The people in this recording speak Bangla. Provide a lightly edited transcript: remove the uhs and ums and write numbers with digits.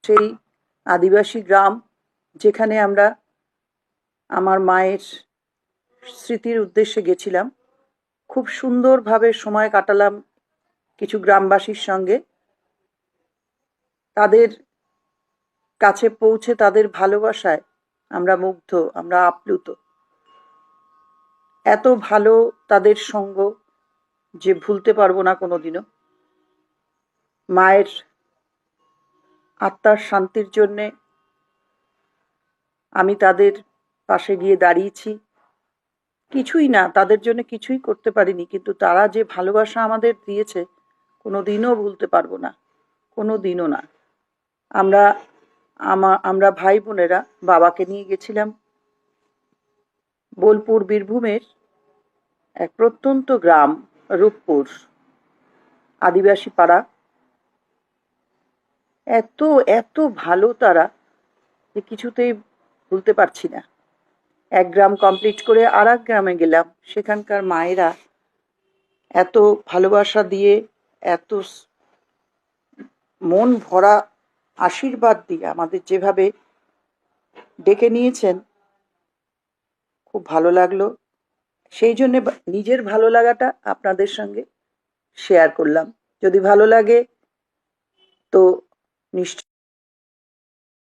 সেই আদিবাসী গ্রাম যেখানে আমরা আমার মায়ের স্মৃতির উদ্দেশ্যে গেছিলাম। খুব সুন্দরভাবে সময় কাটালাম কিছু গ্রামবাসীর সঙ্গে। তাদের কাছে পৌঁছে তাদের ভালোবাসায় আমরা মুগ্ধ, আমরা আপ্লুত। এত ভালো তাদের সঙ্গ যে ভুলতে পারবো না কোনোদিনও। মায়ের আত্মার শান্তির জন্যে আমি তাদের পাশে গিয়ে দাঁড়িয়েছি। কিছুই না, তাদের জন্য কিছুই করতে পারিনি, কিন্তু তারা যে ভালোবাসা আমাদের দিয়েছে কোনোদিনও ভুলতে পারবো না, কোনোদিনও না। আমরা ভাই বোনেরা বাবাকে নিয়ে গেছিলাম বোলপুর, বীরভূমের এক প্রত্যন্ত গ্রাম রূপপুর, আদিবাসী পাড়া। এত এত ভালো তারা যে কিছুতেই ভুলতে পারছি না। এক গ্রাম কমপ্লিট করে আর এক গ্রামে গেলাম। সেখানকার মায়েরা এত ভালোবাসা দিয়ে, এত মন ভরা আশীর্বাদ দিয়ে আমাদের যেভাবে ডেকে নিয়েছেন, খুব ভালো লাগলো। সেই জন্য নিজের ভালো লাগাটা আপনাদের সঙ্গে শেয়ার করলাম। যদি ভালো লাগে তো নিশ্চয়